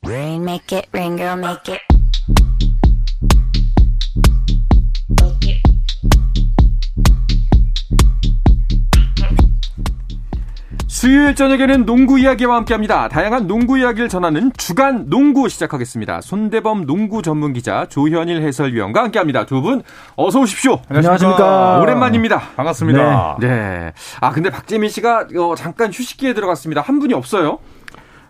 Rain, make it rain, girl, make it. 수요일 저녁에는 농구 이야기와 함께합니다. 다양한 농구 이야기를 전하는 주간 농구 시작하겠습니다. 손대범 농구 전문기자 조현일 해설위원과 함께합니다. 두 분 어서 오십시오. 안녕하십니까. 오랜만입니다. 반갑습니다. 네. 근데 박재민 씨가 잠깐 휴식기에 들어갔습니다. 한 분이 없어요?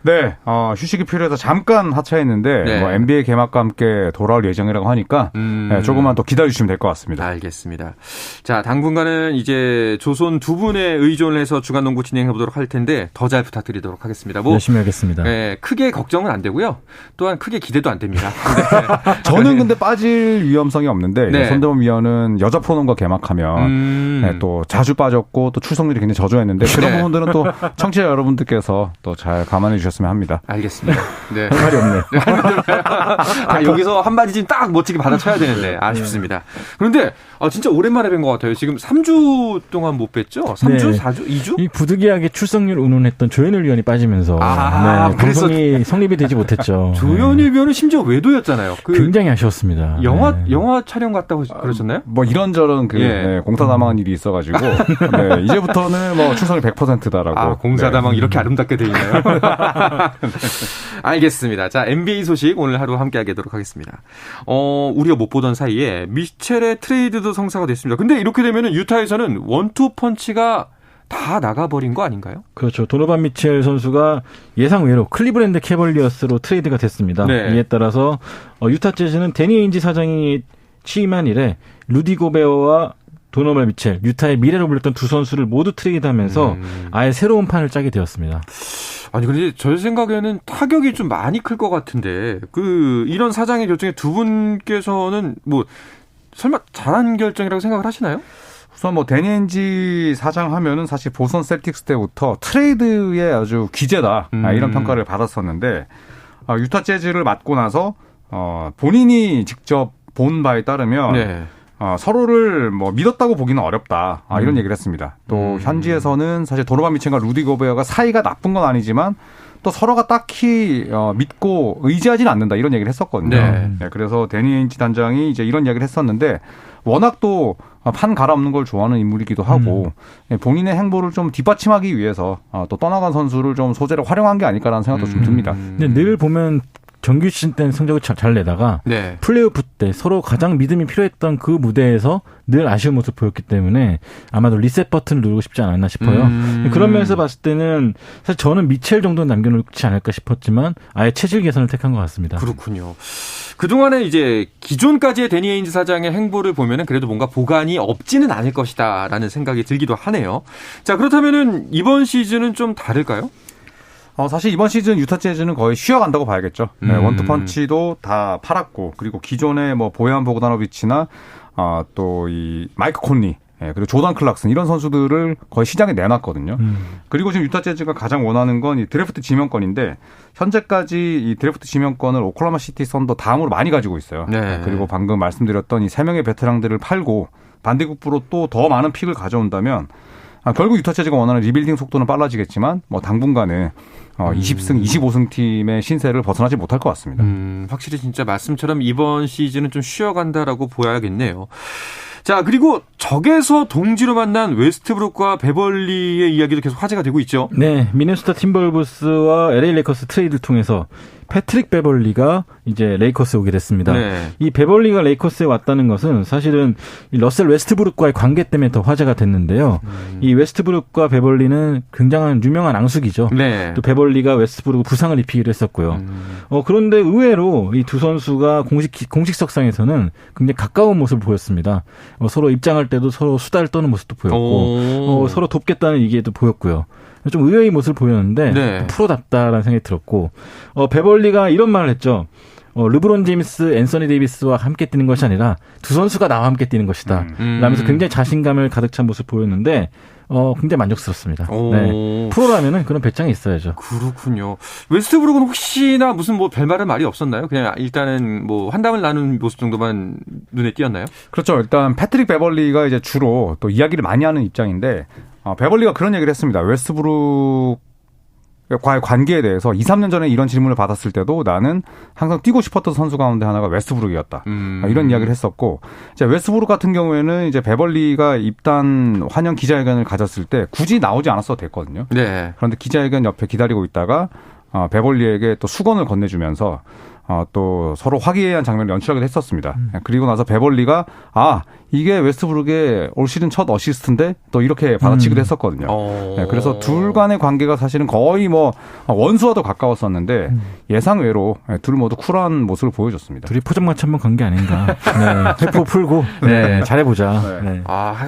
네, 휴식이 필요해서 잠깐 하차했는데 네. NBA 개막과 함께 돌아올 예정이라고 하니까 네, 조금만 더 기다려주시면 될 것 같습니다. 알겠습니다. 자, 당분간은 이제 조선 두 분의 의존을 해서 주간 농구 진행해보도록 할 텐데 더 잘 부탁드리도록 하겠습니다. 열심히 하겠습니다. 네, 크게 걱정은 안 되고요. 또한 크게 기대도 안 됩니다. 네. 저는 근데 빠질 위험성이 없는데 네. 손대범 위원은 여자 프로농구 개막하면 네, 또 자주 빠졌고 또 출석률이 굉장히 저조했는데 그런 네. 부분들은 또 청취자 여러분들께서 또 잘 감안해 주셨으면 합니다. 알겠습니다. 네. 할 말이 없네. 여기서 한마디 좀 딱 멋지게 받아쳐야 되는데 아쉽습니다. 그런데 진짜 오랜만에 뵌 것 같아요. 지금 3주 동안 못 뵀죠? 3주? 네. 4주? 2주? 이 부득이하게 출석률 운운했던 조현일 위원이 빠지면서 그래서 방송이 성립이 되지 못했죠. 조현일 위원은 심지어 외도였잖아요. 굉장히 아쉬웠습니다. 영화 촬영 갔다고 그러셨나요? 뭐 이런저런 공사다망한 일이 있어가지고 네, 이제부터는 뭐 출석률 100%다라고. 공사다망 이렇게 아름답게 돼 있나요? 알겠습니다. 자, NBA 소식 오늘 하루 함께 하도록 하겠습니다. 우리가 못 보던 사이에 미첼의 트레이드도 성사가 됐습니다. 근데 이렇게 되면 유타에서는 원투 펀치가 다 나가버린 거 아닌가요? 그렇죠. 도노반 미첼 선수가 예상 외로 클리브랜드 캐벌리어스로 트레이드가 됐습니다. 네. 이에 따라서 유타 재즈는 데니 에인지 사장이 취임한 이래 루디 고베어와 도노반 미첼, 유타의 미래로 불렸던 두 선수를 모두 트레이드하면서 아예 새로운 판을 짜게 되었습니다. 아니, 근데 제 생각에는 타격이 좀 많이 클 것 같은데, 이런 사장의 결정에 두 분께서는 설마 잘한 결정이라고 생각을 하시나요? 우선 데니 엔지 사장 하면은 사실 보스턴 셀틱스 때부터 트레이드의 아주 귀재다. 이런 평가를 받았었는데, 유타 재즈를 맡고 나서, 본인이 직접 본 바에 따르면, 네. 서로를 믿었다고 보기는 어렵다. 이런 얘기를 했습니다. 또 현지에서는 사실 도노반 미첼과 루디 고베어가 사이가 나쁜 건 아니지만 또 서로가 딱히 믿고 의지하지는 않는다. 이런 얘기를 했었거든요. 네. 네, 그래서 데니 엔지 단장이 이제 이런 얘기를 했었는데 워낙 또 판 갈아엎는 걸 좋아하는 인물이기도 하고 본인의 행보를 좀 뒷받침하기 위해서 또 떠나간 선수를 좀 소재로 활용한 게 아닐까라는 생각도 좀 듭니다. 근데 늘 보면 정규 시즌 때는 성적을 잘 내다가 네. 플레이오프 때 서로 가장 믿음이 필요했던 그 무대에서 늘 아쉬운 모습을 보였기 때문에 아마도 리셋 버튼을 누르고 싶지 않았나 싶어요. 그런 면에서 봤을 때는 사실 저는 미첼 정도는 남겨놓지 않을까 싶었지만 아예 체질 개선을 택한 것 같습니다. 그렇군요. 그동안에 이제 기존까지의 데니 에인지 사장의 행보를 보면은 그래도 뭔가 보관이 없지는 않을 것이다라는 생각이 들기도 하네요. 자, 그렇다면은 이번 시즌은 좀 다를까요? 사실 이번 시즌 유타 재즈는 거의 쉬어간다고 봐야겠죠. 네, 원투펀치도 다 팔았고, 그리고 기존의 보얀 보그다노비치나, 또 이 마이크 콘리, 그리고 조던 클락슨 이런 선수들을 거의 시장에 내놨거든요. 그리고 지금 유타 재즈가 가장 원하는 건 이 드래프트 지명권인데, 현재까지 이 드래프트 지명권을 오클라호마 시티 선더 다음으로 많이 가지고 있어요. 네. 그리고 방금 말씀드렸던 이 3명의 베테랑들을 팔고, 반대급부로 또 더 많은 픽을 가져온다면, 결국 유타 재즈가 원하는 리빌딩 속도는 빨라지겠지만, 당분간은 20승, 25승 팀의 신세를 벗어나지 못할 것 같습니다. 확실히 진짜 말씀처럼 이번 시즌은 좀 쉬어간다라고 보야겠네요. 자, 그리고 적에서 동지로 만난 웨스트브룩과 베벌리의 이야기도 계속 화제가 되고 있죠. 네, 미네소타 팀벌브스와 LA 레이커스 트레이드를 통해서 패트릭 베벌리가 이제 레이커스에 오게 됐습니다. 네. 이 베벌리가 레이커스에 왔다는 것은 사실은 이 러셀 웨스트브룩과의 관계 때문에 더 화제가 됐는데요. 이 웨스트브룩과 베벌리는 굉장한 유명한 앙숙이죠. 네. 또 베벌리가 웨스트브룩 부상을 입히기도 했었고요. 그런데 의외로 이 두 선수가 공식석상에서는 굉장히 가까운 모습을 보였습니다. 서로 입장할 때도 서로 수다를 떠는 모습도 보였고 서로 돕겠다는 얘기도 보였고요. 좀 의외의 모습을 보였는데 네. 프로답다라는 생각이 들었고 베벌리가 이런 말을 했죠. 르브론 제임스, 앤서니 데이비스와 함께 뛰는 것이 아니라 두 선수가 나와 함께 뛰는 것이다. 라면서 굉장히 자신감을 가득 찬 모습을 보였는데 굉장히 만족스럽습니다. 네. 프로라면은 그런 배짱이 있어야죠. 그렇군요. 웨스트브룩은 혹시나 무슨 별말은 말이 없었나요? 그냥 일단은 환담을 나눈 모습 정도만 눈에 띄었나요? 그렇죠. 일단 패트릭 베벌리가 이제 주로 또 이야기를 많이 하는 입장인데 베벌리가 그런 얘기를 했습니다. 웨스트브룩 과의 관계에 대해서 2, 3년 전에 이런 질문을 받았을 때도 나는 항상 뛰고 싶었던 선수 가운데 하나가 웨스트브룩이었다. 이런 이야기를 했었고, 이제 웨스트브룩 같은 경우에는 이제 베벌리가 입단 환영 기자회견을 가졌을 때 굳이 나오지 않았어도 됐거든요. 네. 그런데 기자회견 옆에 기다리고 있다가 베벌리에게 또 수건을 건네주면서 또 서로 화기애애한 장면을 연출하기도 했었습니다. 그리고 나서 베벌리가 이게 웨스트브룩의 올 시즌 첫 어시스트인데 또 이렇게 받아치기도 했었거든요. 네, 그래서 둘 간의 관계가 사실은 거의 뭐 원수와도 가까웠었는데 예상외로 둘 모두 쿨한 모습을 보여줬습니다. 둘이 포장마차 한번 간 게 아닌가. 네, 회포 풀고 잘해보자. 네.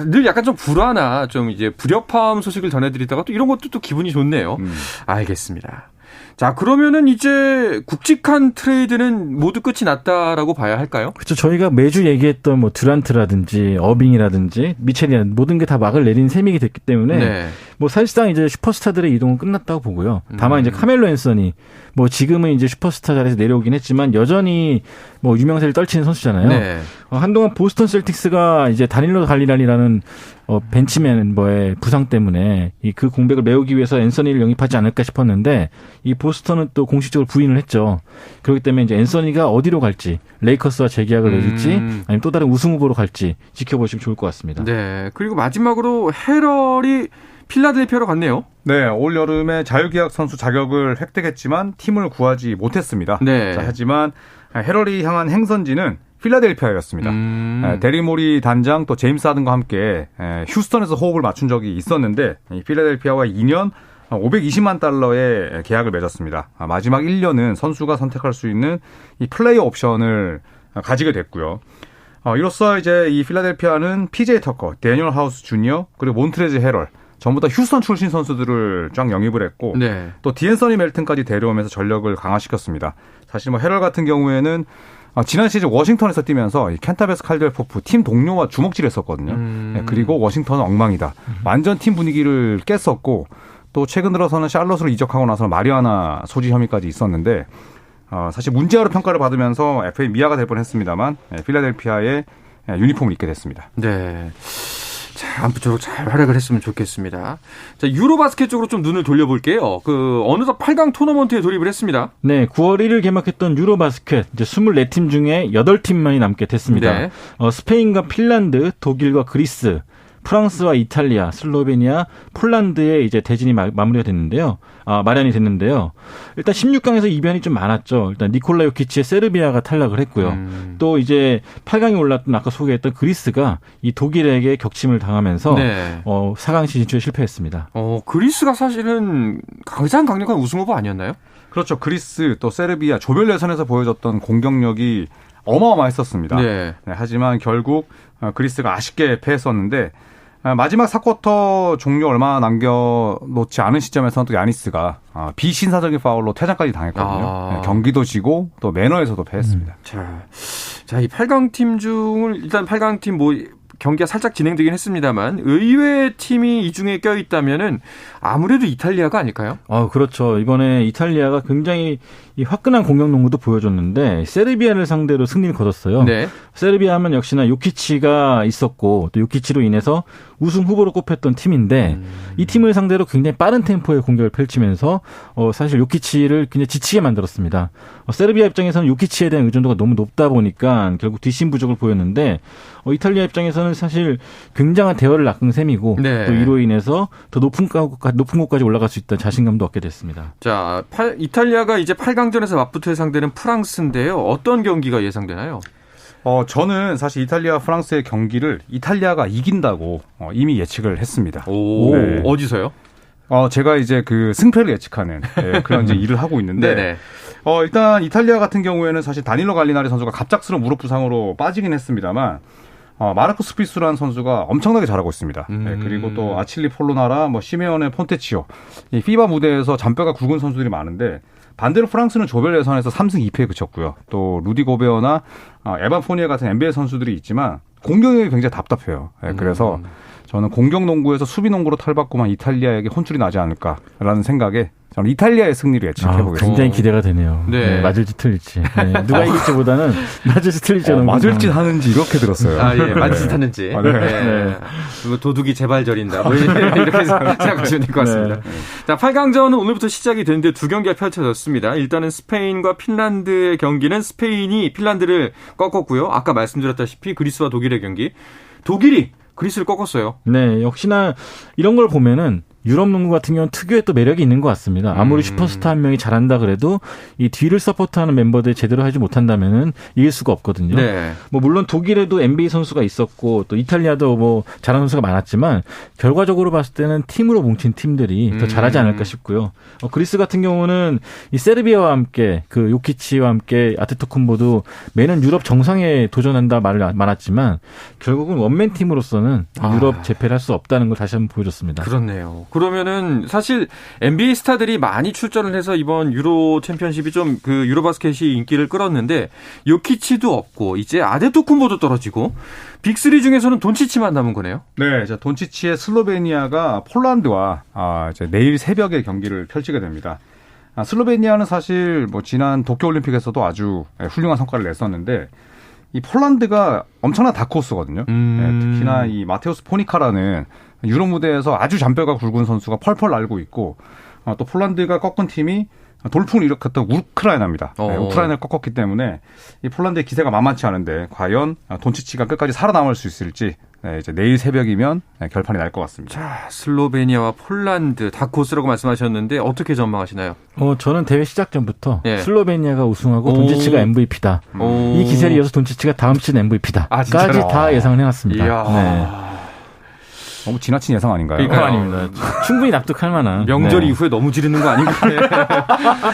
늘 약간 좀 불안한 좀 이제 불협화음 소식을 전해드리다가 또 이런 것도 또 기분이 좋네요. 알겠습니다. 자, 그러면은 이제 굵직한 트레이드는 모두 끝이 났다라고 봐야 할까요? 그렇죠. 저희가 매주 얘기했던 뭐 듀란트라든지 어빙이라든지 미첼이라든지 모든 게 다 막을 내린 셈이 됐기 때문에 뭐 사실상 이제 슈퍼스타들의 이동은 끝났다고 보고요. 다만 이제 카멜로 앤서니 뭐 지금은 이제 슈퍼스타 자리에서 내려오긴 했지만 여전히 뭐 유명세를 떨치는 선수잖아요. 네. 한동안 보스턴 셀틱스가 이제 다닐로 갈리란이라는 벤치맨 멤버의 부상 때문에 그 공백을 메우기 위해서 앤서니를 영입하지 않을까 싶었는데 이 보스턴은 또 공식적으로 부인을 했죠. 그렇기 때문에 이제 앤서니가 어디로 갈지, 레이커스와 재계약을 맺을지 아니면 또 다른 우승 후보로 갈지 지켜보시면 좋을 것 같습니다. 네. 그리고 마지막으로 헤럴이 필라델피아로 갔네요. 네, 올 여름에 자유계약 선수 자격을 획득했지만 팀을 구하지 못했습니다. 네. 자, 하지만 헤럴이 향한 행선지는 필라델피아였습니다. 데리모리 단장 또 제임스 하든과 함께 휴스턴에서 호흡을 맞춘 적이 있었는데 필라델피아와 2년 520만 달러의 계약을 맺었습니다. 마지막 1년은 선수가 선택할 수 있는 이 플레이어 옵션을 가지게 됐고요. 이로써 이제 이 필라델피아는 PJ 터커, 데니얼 하우스 주니어 그리고 몬트레즈 헤럴 전부 다 휴스턴 출신 선수들을 쫙 영입을 했고 또 디앤서니 멜튼까지 데려오면서 전력을 강화시켰습니다. 사실 뭐 헤럴 같은 경우에는 지난 시즌 워싱턴에서 뛰면서 켄타베스 칼드웰 포프 팀 동료와 주먹질했었거든요. 네, 그리고 워싱턴은 엉망이다. 완전 팀 분위기를 깼었고 또 최근 들어서는 샬럿으로 이적하고 나서 마리아나 소지 혐의까지 있었는데 사실 문제아로 평가를 받으면서 FA 미아가 될 뻔했습니다만 필라델피아의 유니폼을 입게 됐습니다. 네. 자, 아무쪼록 잘 활약을 했으면 좋겠습니다. 자, 유로바스켓 쪽으로 좀 눈을 돌려볼게요. 어느덧 8강 토너먼트에 돌입을 했습니다. 네, 9월 1일 개막했던 유로바스켓 이제 24팀 중에 8팀만이 남게 됐습니다. 네. 스페인과 핀란드, 독일과 그리스, 프랑스와 이탈리아, 슬로베니아, 폴란드의 이제 대진이 마무리가 됐는데요. 마련이 됐는데요. 일단 16강에서 이변이 좀 많았죠. 일단 니콜라 요키치의 세르비아가 탈락을 했고요. 또 이제 8강에 올랐던 아까 소개했던 그리스가 이 독일에게 격침을 당하면서 4강 진출에 실패했습니다. 그리스가 사실은 가장 강력한 우승 후보 아니었나요? 그렇죠. 그리스 또 세르비아 조별 예선에서 보여줬던 공격력이 어마어마했었습니다. 네, 하지만 결국 그리스가 아쉽게 패했었는데 마지막 4쿼터 종료 얼마 남겨놓지 않은 시점에서는 또 야니스가 비신사적인 파울로 퇴장까지 당했거든요. 경기도 지고 또 매너에서도 패했습니다. 자, 이 8강 팀 중을 일단 8강 팀 경기가 살짝 진행되긴 했습니다만 의외의 팀이 이 중에 껴있다면은 아무래도 이탈리아가 아닐까요? 그렇죠. 이번에 이탈리아가 굉장히 이 화끈한 공격 농구도 보여줬는데 세르비아를 상대로 승리를 거뒀어요. 네. 세르비아 하면 역시나 요키치가 있었고 또 요키치로 인해서 우승 후보로 꼽혔던 팀인데 이 팀을 상대로 굉장히 빠른 템포의 공격을 펼치면서 사실 요키치를 굉장히 지치게 만들었습니다. 세르비아 입장에서는 요키치에 대한 의존도가 너무 높다 보니까 결국 뒷심 부족을 보였는데 이탈리아 입장에서는 사실 굉장한 대열을 낚은 셈이고 또 이로 인해서 더 높은 곳까지 올라갈 수 있다는 자신감도 얻게 됐습니다. 자, 이탈리아가 이제 8강전에서 맞붙을 상대는 프랑스인데요. 어떤 경기가 예상되나요? 저는 사실 이탈리아 프랑스의 경기를 이탈리아가 이긴다고 이미 예측을 했습니다. 네. 어디서요? 제가 이제 그 승패를 예측하는 그런 이제 일을 하고 있는데 일단 이탈리아 같은 경우에는 사실 다닐로 갈리나리 선수가 갑작스러운 무릎 부상으로 빠지긴 했습니다만 마르코 스피스라는 선수가 엄청나게 잘하고 있습니다. 그리고 또 아칠리 폴로나라, 시메오네 폰테치오, 이 피바 무대에서 잔뼈가 굵은 선수들이 많은데 반대로 프랑스는 조별 예선에서 3승 2패에 그쳤고요. 또 루디 고베어나 에반 포니에 같은 NBA 선수들이 있지만 공격력이 굉장히 답답해요. 그래서 저는 공격 농구에서 수비 농구로 탈바꿈한 이탈리아에게 혼쭐이 나지 않을까라는 생각에 저는 이탈리아의 승리를 예측해보겠습니다. 굉장히 기대가 되네요. 네. 맞을지 틀릴지. 네. 누가 이길지보다는 맞을지 틀릴지. 맞을지 하는지 이렇게 들었어요. 예, 맞을지 하는지. 네. 네. 도둑이 제발 저린다. 뭐 이렇게 생각하시면 될 것 같습니다. 네. 자, 8강전은 오늘부터 시작이 되는데 두 경기가 펼쳐졌습니다. 일단은 스페인과 핀란드의 경기는 스페인이 핀란드를 꺾었고요. 아까 말씀드렸다시피 그리스와 독일의 경기. 독일이 그리스를 꺾었어요. 네, 역시나 이런 걸 보면은 유럽 농구 같은 경우는 특유의 또 매력이 있는 것 같습니다. 아무리 슈퍼스타 한 명이 잘한다 그래도 이 뒤를 서포트하는 멤버들이 제대로 하지 못한다면은 이길 수가 없거든요. 네. 뭐 물론 독일에도 NBA 선수가 있었고 또 이탈리아도 뭐 잘하는 선수가 많았지만 결과적으로 봤을 때는 팀으로 뭉친 팀들이 더 잘하지 않을까 싶고요. 그리스 같은 경우는 이 세르비아와 함께 그 요키치와 함께 아테토쿤보도 매년 유럽 정상에 도전한다 말을 많았지만 결국은 원맨 팀으로서는 유럽 재패를 할 수 없다는 걸 다시 한번 보여줬습니다. 그렇네요. 그러면은 사실 NBA 스타들이 많이 출전을 해서 이번 유로 챔피언십이 좀 그 유로바스켓이 인기를 끌었는데 요키치도 없고 이제 아데토쿤보도 떨어지고 빅3 중에서는 돈치치만 남은 거네요. 네, 이제 돈치치의 슬로베니아가 폴란드와 이제 내일 새벽에 경기를 펼치게 됩니다. 슬로베니아는 사실 뭐 지난 도쿄올림픽에서도 아주 훌륭한 성과를 냈었는데 이 폴란드가 엄청난 다크호스거든요. 네, 특히나 이 마테우스 포니카라는 유럽 무대에서 아주 잔뼈가 굵은 선수가 펄펄 날고 있고 또 폴란드가 꺾은 팀이 돌풍을 일으켰던 우크라이나입니다. 네, 우크라이나를 꺾었기 때문에 이 폴란드의 기세가 만만치 않은데 과연 돈치치가 끝까지 살아남을 수 있을지 이제 내일 새벽이면 결판이 날 것 같습니다. 자, 슬로베니아와 폴란드 다크호스라고 말씀하셨는데 어떻게 전망하시나요? 저는 대회 시작 전부터 슬로베니아가 우승하고 돈치치가 MVP다. 이 기세를 이어서 돈치치가 다음 시즌 MVP다. 까지 다 예상을 해놨습니다. 네. 너무 지나친 예상 아닌가요? 아닙니다. 충분히 납득할 만한. 명절 이후에 너무 지르는 거 아닌가?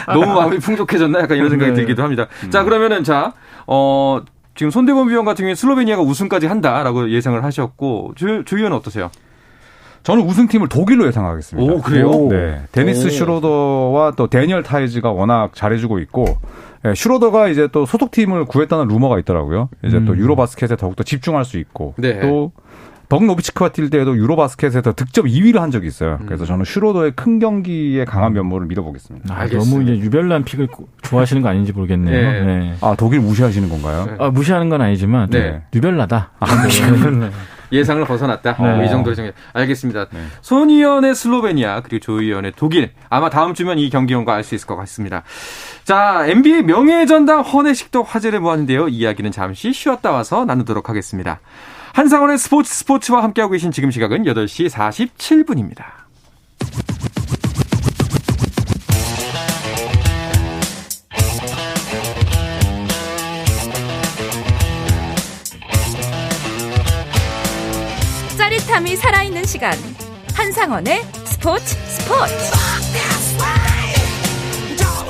너무 마음이 풍족해졌나? 약간 이런 생각이 들기도 합니다. 자, 그러면은 지금 손대범 위원 같은 경우에 슬로베니아가 우승까지 한다라고 예상을 하셨고 조 의원은 어떠세요? 저는 우승팀을 독일로 예상하겠습니다. 오, 그래요? 네. 데니스 슈로더와 또 데니얼 타이즈가 워낙 잘해주고 있고 슈로더가 이제 또 소속팀을 구했다는 루머가 있더라고요. 이제 또 유로바스켓에 더욱더 집중할 수 있고 또 덕 노비치크와 뛸 때에도 유로바스켓에서 득점 2위를 한 적이 있어요. 그래서 저는 슈로더의 큰 경기에 강한 면모를 믿어보겠습니다. 너무 이제 유별난 픽을 좋아하시는 거 아닌지 모르겠네요. 네. 독일 무시하시는 건가요? 무시하는 건 아니지만 유별나다. 예상을 벗어났다. 이 정도로 정해. 알겠습니다. 손 의원의 슬로베니아 그리고 조 의원의 독일. 아마 다음 주면 이 경기 연과 알 수 있을 것 같습니다. 자, NBA 명예전당 헌혜식도 화제를 모았는데요. 이야기는 잠시 쉬었다 와서 나누도록 하겠습니다. 한상원의 스포츠와 함께하고 계신 지금 시각은 8시 47분입니다. 짜릿함이 살아있는 시간. 한상원의 스포츠.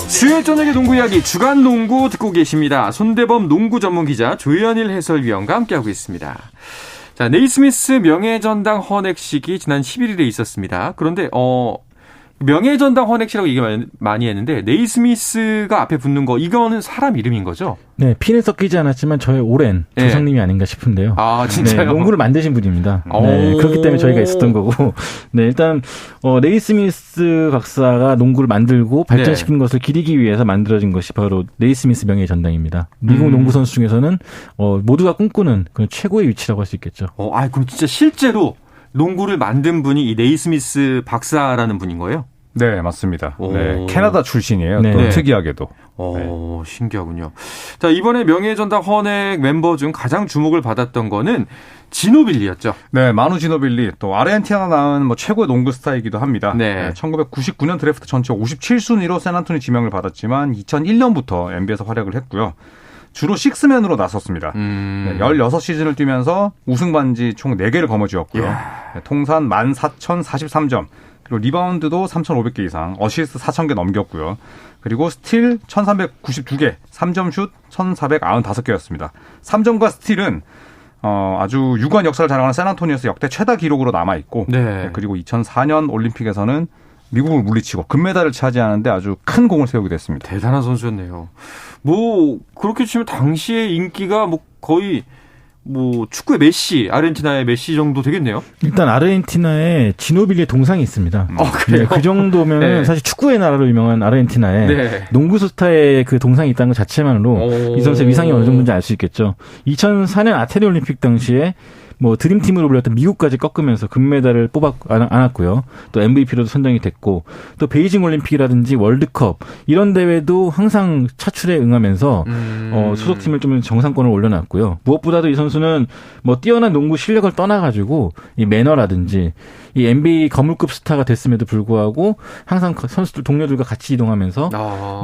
수요일 저녁의 농구 이야기 주간 농구 듣고 계십니다. 손대범 농구 전문 기자 조현일 해설위원과 함께하고 있습니다. 자, 네이스미스 명예전당 헌액식이 지난 11일에 있었습니다. 그런데 명예전당 헌액식이라고 얘기 많이 했는데 네이스미스가 앞에 붙는 거 이거는 사람 이름인 거죠? 네, 피는 섞이지 않았지만 저의 오랜 조상님이 아닌가 싶은데요. 아, 진짜요? 네, 농구를 만드신 분입니다. 네, 그렇기 때문에 저희가 있었던 거고. 네, 일단 네이스미스 박사가 농구를 만들고 발전시킨 것을 기리기 위해서 만들어진 것이 바로 네이스미스 명예전당입니다. 미국 농구 선수 중에서는 모두가 꿈꾸는 그런 최고의 위치라고 할 수 있겠죠. 그럼 진짜 실제로 농구를 만든 분이 이 네이스미스 박사라는 분인 거예요? 네, 맞습니다. 네, 캐나다 출신이에요. 네. 또 특이하게도. 신기하군요. 자, 이번에 명예전당 헌액 멤버 중 가장 주목을 받았던 거는 지노빌리였죠. 네, 마누 지노빌리. 또 아르헨티나 낳은 최고의 농구 스타이기도 합니다. 네. 1999년 드래프트 전체 57순위로 샌안토니 지명을 받았지만 2001년부터 NBA에서 활약을 했고요. 주로 식스맨으로 나섰습니다. 16시즌을 뛰면서 우승 반지 총 4개를 거머쥐었고요. 통산 14,043점. 그리고 리바운드도 3,500개 이상, 어시스트 4,000개 넘겼고요. 그리고 스틸 1,392개, 3점 슛 1,495개였습니다. 3점과 스틸은 아주 유구한 역사를 자랑하는 샌안토니에서 역대 최다 기록으로 남아있고 그리고 2004년 올림픽에서는 미국을 물리치고 금메달을 차지하는데 아주 큰 공을 세우게 됐습니다. 대단한 선수였네요. 그렇게 치면 당시의 인기가 거의 뭐 축구의 메시, 아르헨티나의 메시 정도 되겠네요. 일단 아르헨티나에 지노빌리의 동상이 있습니다. 그래요? 그 정도면 네. 사실 축구의 나라로 유명한 아르헨티나에 네. 농구 스타의 그 동상이 있다는 것 자체만으로 이 선수의 위상이 어느 정도인지 알 수 있겠죠. 2004년 아테네 올림픽 당시에 뭐 드림팀으로 불렸던 미국까지 꺾으면서 금메달을 안았고요. 또 MVP로도 선정이 됐고 또 베이징 올림픽이라든지 월드컵 이런 대회도 항상 차출에 응하면서 소속팀을 좀 정상권을 올려놨고요. 무엇보다도 이 선수는 뭐 뛰어난 농구 실력을 떠나가지고 이 매너라든지 이 NBA 거물급 스타가 됐음에도 불구하고 항상 선수들 동료들과 같이 이동하면서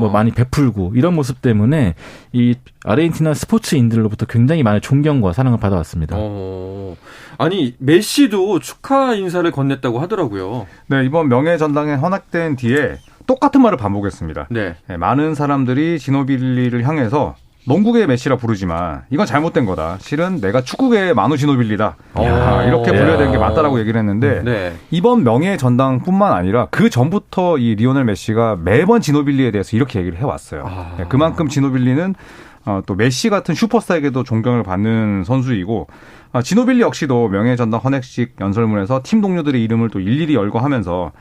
뭐 많이 베풀고 이런 모습 때문에 이 아르헨티나 스포츠인들로부터 굉장히 많은 존경과 사랑을 받아왔습니다. 아니 메시도 축하 인사를 건넸다고 하더라고요. 네, 이번 명예전당에 헌액된 뒤에 똑같은 말을 반복했습니다. 네. 네, 많은 사람들이 지노빌리를 향해서 농구계의 메시라 부르지만 이건 잘못된 거다. 실은 내가 축구계의 마누 지노빌리다. 이렇게 불려야 되는 게 맞다라고 얘기를 했는데 네. 이번 명예전당뿐만 아니라 그 전부터 이 리오넬 메시가 매번 지노빌리에 대해서 이렇게 얘기를 해왔어요. 네, 그만큼 지노빌리는 또 메시 같은 슈퍼스타에게도 존경을 받는 선수이고 지노빌리 역시도 명예전당 헌액식 연설문에서 팀 동료들의 이름을 또 일일이 열거하면서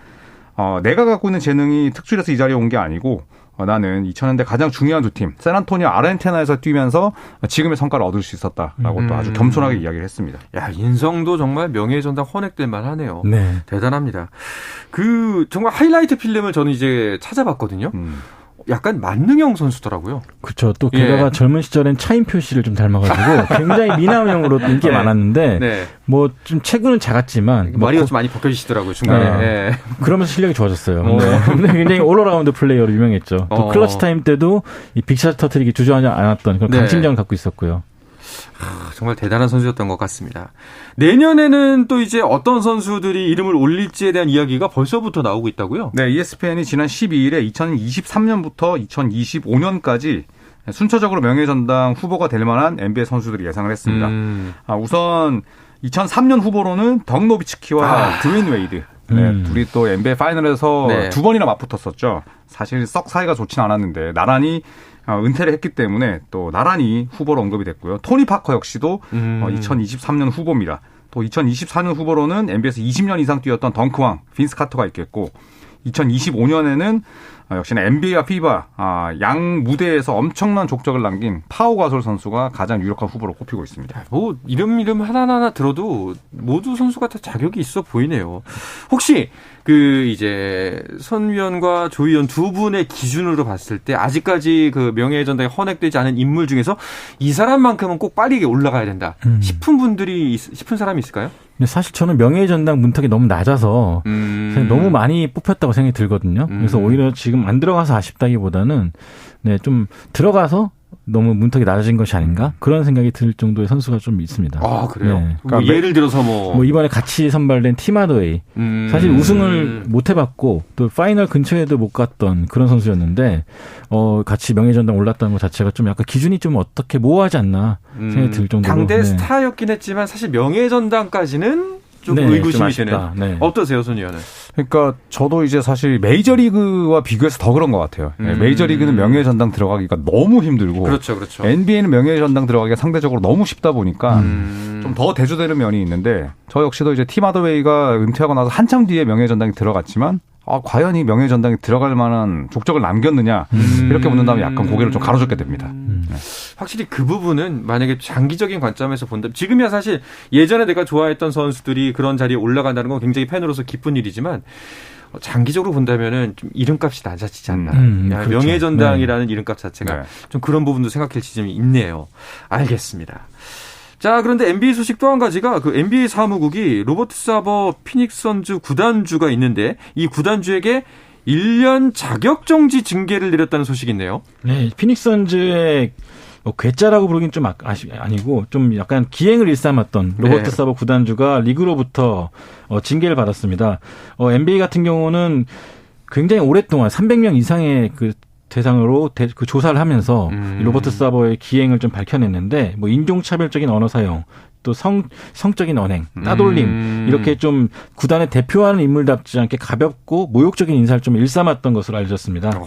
내가 갖고 있는 재능이 특출해서 이 자리에 온 게 아니고 나는 2000년대 가장 중요한 두 팀 샌안토니오 아르헨티나에서 뛰면서 지금의 성과를 얻을 수 있었다라고 또 아주 겸손하게 이야기를 했습니다. 야, 인성도 정말 명예전당 헌액될 만하네요. 네. 대단합니다. 그 정말 하이라이트 필름을 저는 이제 찾아봤거든요. 약간 만능형 선수더라고요. 그렇죠. 또 게다가 젊은 시절엔 차인표 씨를 좀 닮아가지고 굉장히 미남형으로 인기가 많았는데 뭐 좀 체구는 작았지만 머리가 좀 많이 벗겨지시더라고요 중간에. 그러면서 실력이 좋아졌어요. 근데 굉장히 올어라운드 플레이어로 유명했죠. 또 클러치 타임 때도 이 빅샷 터트리기 주저하지 않았던 그런 강심장을 갖고 있었고요. 정말 대단한 선수였던 것 같습니다. 내년에는 또 이제 어떤 선수들이 이름을 올릴지에 대한 이야기가 벌써부터 나오고 있다고요? 네, ESPN이 지난 12일에 2023년부터 2025년까지 순차적으로 명예전당 후보가 될 만한 NBA 선수들이 예상을 했습니다. 우선 2003년 후보로는 덕 노비츠키와 드웨인 웨이드. 네, 둘이 또 NBA 파이널에서 두 번이나 맞붙었었죠. 사실 썩 사이가 좋진 않았는데 나란히 은퇴를 했기 때문에 또 나란히 후보로 언급이 됐고요. 토니 파커 역시도 2023년 후보입니다. 또 2024년 후보로는 NBA에서 20년 이상 뛰었던 덩크왕 빈스 카터가 있겠고 2025년에는 역시나 NBA와 FIBA 양 무대에서 엄청난 족적을 남긴 파우 가솔 선수가 가장 유력한 후보로 꼽히고 있습니다. 뭐 이름 하나하나 들어도 모두 선수가 다 자격이 있어 보이네요. 혹시 그 이제 선 위원과 조 위원 두 분의 기준으로 봤을 때 아직까지 그 명예전당에 헌액되지 않은 인물 중에서 이 사람만큼은 꼭 빨리 올라가야 된다 싶은 사람이 있을까요? 근데 사실 저는 명예전당 문턱이 너무 낮아서 너무 많이 뽑혔다고 생각이 들거든요. 그래서 오히려 지금 안 들어가서 아쉽다기보다는 좀 들어가서 너무 문턱이 낮아진 것이 아닌가 그런 생각이 들 정도의 선수가 좀 있습니다. 아 그래요? 네. 그러니까 예를 들어서 뭐 이번에 같이 선발된 팀 하더웨이 사실 우승을 못 해봤고 또 파이널 근처에도 못 갔던 그런 선수였는데 같이 명예전당 올랐다는 것 자체가 좀 약간 기준이 좀 어떻게 모호하지 않나 생각이 들 정도로 당대 스타였긴 했지만 사실 명예전당까지는 좀 의구심이 되는. 어떠세요, 손 의원은? 그러니까 저도 이제 사실 메이저리그와 비교해서 더 그런 것 같아요. 메이저리그는 명예전당 들어가기가 너무 힘들고 그렇죠. NBA는 명예전당 들어가기가 상대적으로 너무 쉽다 보니까 좀 더 대조되는 면이 있는데 저 역시도 이제 팀 하더웨이가 은퇴하고 나서 한참 뒤에 명예전당에 들어갔지만 과연 이 명예전당에 들어갈 만한 족적을 남겼느냐 이렇게 묻는다면 약간 고개를 좀 가로젓게 됩니다. 확실히 그 부분은 만약에 장기적인 관점에서 본다면 지금이야 사실 예전에 내가 좋아했던 선수들이 그런 자리에 올라간다는 건 굉장히 팬으로서 기쁜 일이지만 장기적으로 본다면은 좀 이름값이 낮아지지 않나. 그렇죠. 명예전당이라는 이름값 자체가 좀 그런 부분도 생각할 지점이 있네요. 알겠습니다. 자, 그런데 NBA 소식 또 한 가지가 그 NBA 사무국이 로버트 사버 피닉스 선즈 구단주가 있는데 이 구단주에게 1년 자격정지 징계를 내렸다는 소식이 있네요. 네, 피닉스 선즈의 괴짜라고 부르긴 좀 아니고 좀 약간 기행을 일삼았던 로버트 사버 구단주가 리그로부터 징계를 받았습니다. NBA 같은 경우는 굉장히 오랫동안 300명 이상의 그 대상으로 그 조사를 하면서 로버트 사버의 기행을 좀 밝혀냈는데 뭐 인종차별적인 언어 사용, 또 성적인 언행, 따돌림 이렇게 좀 구단을 대표하는 인물답지 않게 가볍고 모욕적인 인사를 좀 일삼았던 것으로 알려졌습니다.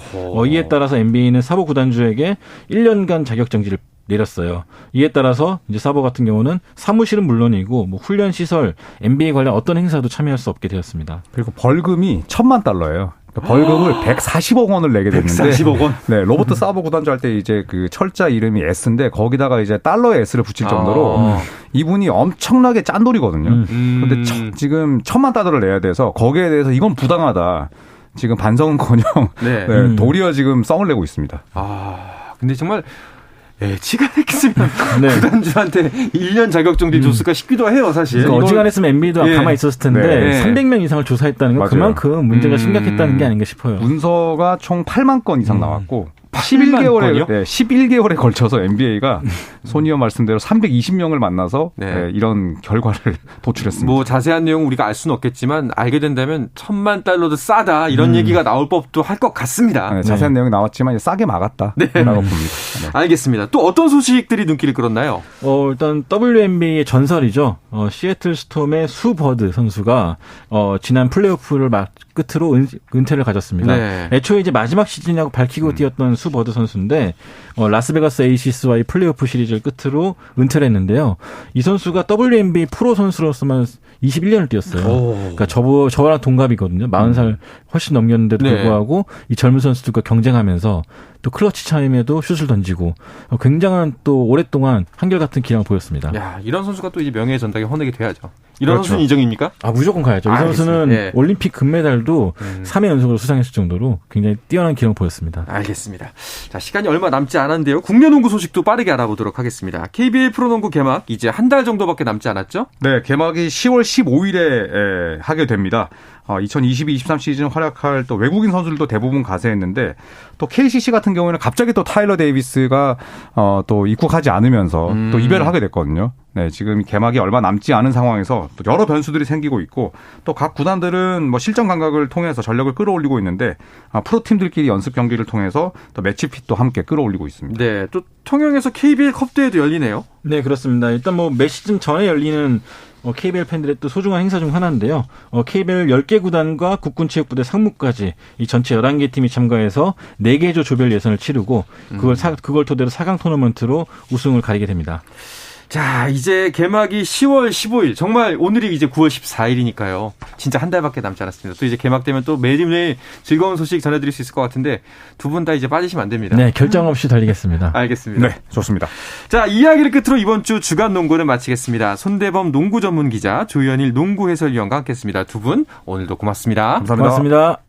이에 따라서 NBA는 사버 구단주에게 1년간 자격정지를 내렸어요. 이에 따라서 이제 사버 같은 경우는 사무실은 물론이고 뭐 훈련 시설, NBA 관련 어떤 행사도 참여할 수 없게 되었습니다. 그리고 벌금이 $10,000,000예요. 벌금을 140억 원을 내게 됐는데 140억 원? 네, 로버트 사버 구단주 할 때 이제 그 철자 이름이 S인데 거기다가 이제 달러의 S를 붙일 정도로 이분이 엄청나게 짠돌이거든요. 그런데 지금 $10,000,000을 내야 돼서 거기에 대해서 이건 부당하다. 지금 반성은커녕 네. 네, 도리어 지금 썽을 내고 있습니다. 근데 정말 어지간했으면 네. 구단주한테 1년 자격 정지 줬을까 싶기도 해요, 사실. 그러니까 어지간했으면 NBA도 가만히 있었을 텐데 네. 300명 이상을 조사했다는 건 그만큼 문제가 심각했다는 게 아닌가 싶어요. 문서가 총 8만 건 이상 나왔고 11개월에 걸쳐서 NBA가 손이어 말씀대로 320명을 만나서 네. 이런 결과를 도출했습니다. 뭐 자세한 내용 우리가 알 수는 없겠지만 알게 된다면 $10,000,000도 싸다 이런 얘기가 나올 법도 할 것 같습니다. 네, 자세한 내용이 나왔지만 싸게 막았다라고 봅니다. 네. 알겠습니다. 또 어떤 소식들이 눈길을 끌었나요? 일단 WNBA의 전설이죠. 시애틀 스톰의 수 버드 선수가 지난 플레이오프를 끝으로 은퇴를 가졌습니다. 네. 애초에 이제 마지막 시즌이라고 밝히고 뛰었던 수 버드 선수인데 라스베가스 에이시스와의 플레이오프 시리즈를 끝으로 은퇴를 했는데요. 이 선수가 WNBA 프로 선수로서만 21년을 뛰었어요. 그러니까 저랑 동갑이거든요. 40살 훨씬 넘겼는데도 불구하고 이 젊은 선수들과 경쟁하면서 또 클러치 차임에도 슛을 던지고 굉장한 또 오랫동안 한결같은 기량을 보였습니다. 야, 이런 선수가 또 이제 명예의 전당에 헌내게 돼야죠. 이런 그렇죠. 선수는 인정입니까? 무조건 가야죠. 이 선수는 네. 올림픽 금메달도 3회 연속으로 수상했을 정도로 굉장히 뛰어난 기량을 보였습니다. 알겠습니다. 자, 시간이 얼마 남지 않았는데요. 국내 농구 소식도 빠르게 알아보도록 하겠습니다. KBL 프로농구 개막 이제 한 달 정도밖에 남지 않았죠? 네, 개막이 10월 15일에 하게 됩니다. 2022-23 시즌 활약할 또 외국인 선수들도 대부분 가세했는데 또 KCC 같은 경우에는 갑자기 또 타일러 데이비스가 또 입국하지 않으면서 또 이별을 하게 됐거든요. 네, 지금 개막이 얼마 남지 않은 상황에서 또 여러 변수들이 생기고 있고 또 각 구단들은 뭐 실전 감각을 통해서 전력을 끌어올리고 있는데 프로팀들끼리 연습 경기를 통해서 또 매치핏도 함께 끌어올리고 있습니다. 네, 또 통영에서 KBL 컵 대회도 열리네요. 네, 그렇습니다. 일단 뭐 매 시즌 전에 열리는 KBL 팬들의 또 소중한 행사 중 하나인데요. KBL 10개 구단과 국군체육부대 상무까지 이 전체 11개 팀이 참가해서 4개조 조별 예선을 치르고 그걸 토대로 4강 토너먼트로 우승을 가리게 됩니다. 자, 이제 개막이 10월 15일. 정말 오늘이 이제 9월 14일이니까요. 진짜 한 달밖에 남지 않았습니다. 또 이제 개막되면 또 매일매일 즐거운 소식 전해드릴 수 있을 것 같은데 두 분 다 이제 빠지시면 안 됩니다. 네, 결정 없이 달리겠습니다. 알겠습니다. 네, 좋습니다. 자, 이야기를 끝으로 이번 주 주간 농구는 마치겠습니다. 손대범 농구 전문 기자, 조현일 농구 해설위원과 함께했습니다. 두 분 오늘도 고맙습니다. 감사합니다. 고맙습니다.